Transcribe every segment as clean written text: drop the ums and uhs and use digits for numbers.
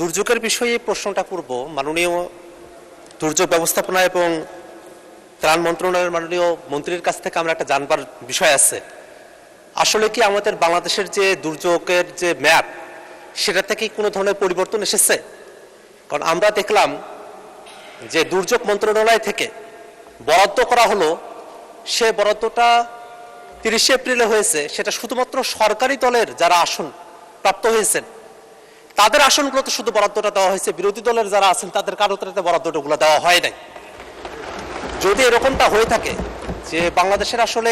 দুর্যোগের বিষয়ে প্রশ্নটা করব মাননীয় দুর্যোগ ব্যবস্থাপনা এবং ত্রাণ মন্ত্রণালয়ের মাননীয় মন্ত্রীর কাছ থেকে আমরা একটা জানবার বিষয় আছে। আসলে কি আমাদের বাংলাদেশের যে দুর্যোগের যে ম্যাপ সেটা থেকে কোনো ধরনের পরিবর্তন এসেছে? কারণ আমরা দেখলাম যে দুর্যোগ মন্ত্রণালয় থেকে বরাদ্দ করা হলো, সে বরাদ্দটা 30 এপ্রিলে হয়েছে, সেটা শুধুমাত্র সরকারি দলের যারা আসন প্রাপ্ত হয়েছেন তাদের আসনগুলোতে শুধু বরাদ্দটা দেওয়া হয়েছে, বিরোধী দলের যারা আছেন তাদের কারোতে বরাদ্দগুলো দেওয়া হয় নাই। যদি এরকমটা হয়ে থাকে যে বাংলাদেশের আসলে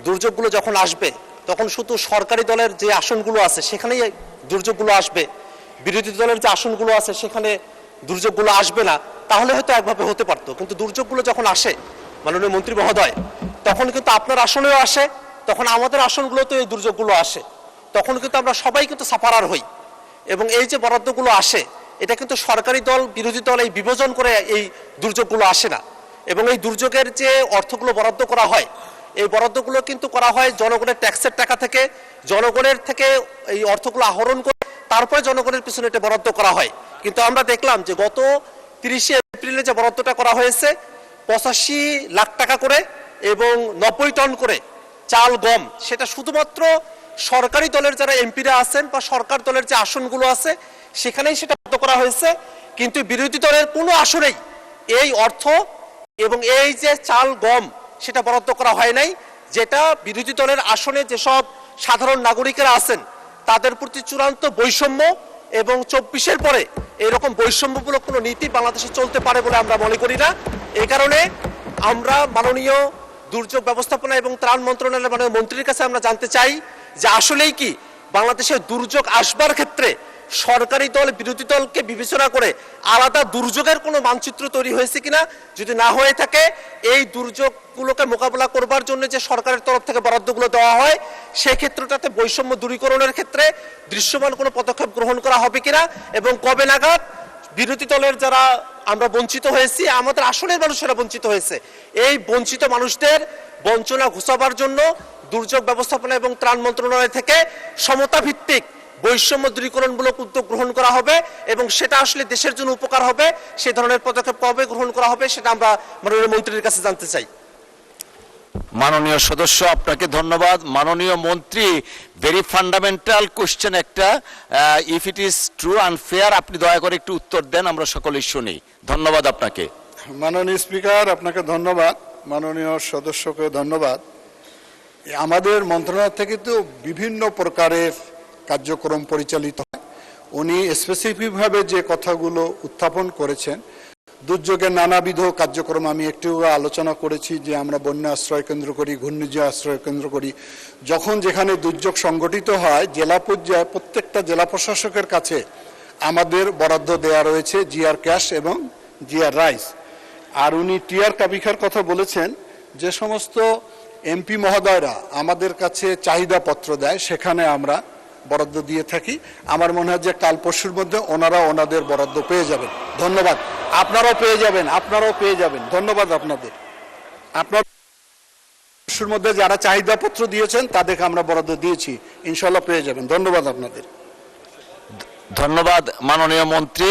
দুর্যোগগুলো যখন আসবে তখন শুধু সরকারি দলের যে আসনগুলো আছে সেখানেই দুর্যোগগুলো আসবে, বিরোধী দলের যে আসনগুলো আছে সেখানে দুর্যোগগুলো আসবে না, তাহলে হয়তো একভাবে হতে পারতো। কিন্তু দুর্যোগগুলো যখন আসে মাননীয় মন্ত্রী মহোদয়, তখন কিন্তু আপনার আসনেও আসে, তখন আমাদের আসনগুলোতে এই দুর্যোগগুলো আসে, তখন কিন্তু আমরা সবাই কিন্তু সাফারার হই। এবং এই যে বরাদ্দগুলো আসে এটা কিন্তু সরকারি দল বিরোধী দল এই বিভাজন করে এই দুর্যোগগুলো আসে না। এবং এই দুর্যোগের যে অর্থগুলো বরাদ্দ করা হয়, এই বরাদ্দগুলো কিন্তু করা হয় জনগণের ট্যাক্সের টাকা থেকে, জনগণের থেকে এই অর্থগুলো আহরণ করে তারপরে জনগণের পিছনে এটা বরাদ্দ করা হয়। কিন্তু আমরা দেখলাম যে গত 30 এপ্রিলে যে বরাদ্দটা করা হয়েছে 85 লাখ টাকা করে এবং 90 টন করে চাল গম, সেটা শুধুমাত্র সরকারি দলের যারা এমপিরা আছেন বা সরকার দলের যে আসনগুলো আছে সেখানেই সেটা বরাদ্দ করা হয়েছে। কিন্তু বিরোধী দলের কোনো আসনেই এই অর্থ এবং এই যে চাল গম সেটা বরাদ্দ করা হয় নাই, যেটা বিরোধী দলের আসনে যেসব সাধারণ নাগরিকেরা আছেন তাদের প্রতি চূড়ান্ত বৈষম্য। এবং 24-এর পরে এরকম বৈষম্যমূলক কোনো নীতি বাংলাদেশে চলতে পারে বলে আমরা মনে করি না। এই কারণে আমরা মাননীয় দুর্যোগ ব্যবস্থাপনা এবং ত্রাণ মন্ত্রণালয়ের মাননীয় মন্ত্রীর কাছে আমরা জানতে চাই যে আসলেই কি বাংলাদেশে দুর্যোগ আসবার ক্ষেত্রে সরকারি দল বিরোধী দলকে বিবেচনা করে আলাদা দুর্যোগের কোনো মানচিত্র তৈরি হয়েছে কিনা, যদি না হয়ে থাকে এই দুর্যোগগুলোকে মোকাবেলা করবার জন্য যে সরকারের তরফ থেকে বরাদ্দগুলো দেওয়া হয় সেই ক্ষেত্রটাতে বৈষম্য দূরীকরণের ক্ষেত্রে দৃশ্যমান কোনো পদক্ষেপ গ্রহণ করা হবে কিনা, এবং কবে নাগাদ বিরোধী দলের যারা আমরা বঞ্চিত হয়েছি, আমাদের আসনের মানুষেরা বঞ্চিত হয়েছে, এই বঞ্চিত মানুষদের বঞ্চনা ঘুচাবার জন্য দুর্যোগ ব্যবস্থাপনা এবং ত্রাণ মন্ত্রণালয় থেকে সমতা ভিত্তিক বৈষম্য দূরীকরণমূলক উদ্যোগ গ্রহণ করা হবে এবং সেটা আসলে দেশের জন্য উপকার হবে। সে ধরনের পদক্ষেপ কবে গ্রহণ করা হবে সেটা আমরা মাননীয় মন্ত্রীর কাছে জানতে চাই। মাননীয় সদস্য, আপনাকে ধন্যবাদ। মাননীয় মন্ত্রী, ভেরি ফান্ডামেন্টাল কোশ্চেন একটা, if it is true and fair, আপনি দয়া করে একটু উত্তর দেন, আমরা সকলেই শুনি। ধন্যবাদ আপনাকে। মাননীয় স্পিকার, আপনাকে ধন্যবাদ। মাননীয় সদস্যকে ধন্যবাদ। আমাদের মন্ত্রণালয় থেকে তো বিভিন্ন প্রকারের কার্যক্রম পরিচালিত হয়। উনি স্পেসিফিকভাবে যে কথাগুলো উত্থাপন করেছেন, দুর্যোগের নানাবিধ কার্যক্রম আমি একটু আলোচনা করেছি যে আমরা বন্যা আশ্রয় কেন্দ্র করি, ঘূর্ণিঝড় আশ্রয় কেন্দ্র করি। যখন যেখানে দুর্যোগ সংগঠিত হয় জেলা পর্যায়ে প্রত্যেকটা জেলা প্রশাসকের কাছে আমাদের বরাদ্দ দেওয়া রয়েছে জিআর ক্যাশ এবং জিআর রাইস। আর উনি টিআর কাবিখার কথা বলেছেন, যে সমস্ত এমপি মহোদয়রা আমাদের কাছে চাহিদা পত্র দেয় সেখানে আমরা বরাদ্দ দিয়ে থাকি। আমার মনে হয় যে কাল পরশুর মধ্যে ওনারা ওনাদের বরাদ্দ পেয়ে যাবেন। ধন্যবাদ। আপনারাও পেয়ে যাবেন, আপনারাও পেয়ে যাবেন। ধন্যবাদ আপনাদের। আপনার পরশুর মধ্যে যারা চাহিদা পত্র দিয়েছেন তাদেরকে আমরা বরাদ্দ দিয়েছি, ইনশাল্লাহ পেয়ে যাবেন। ধন্যবাদ আপনাদের। ধন্যবাদ মাননীয় মন্ত্রী।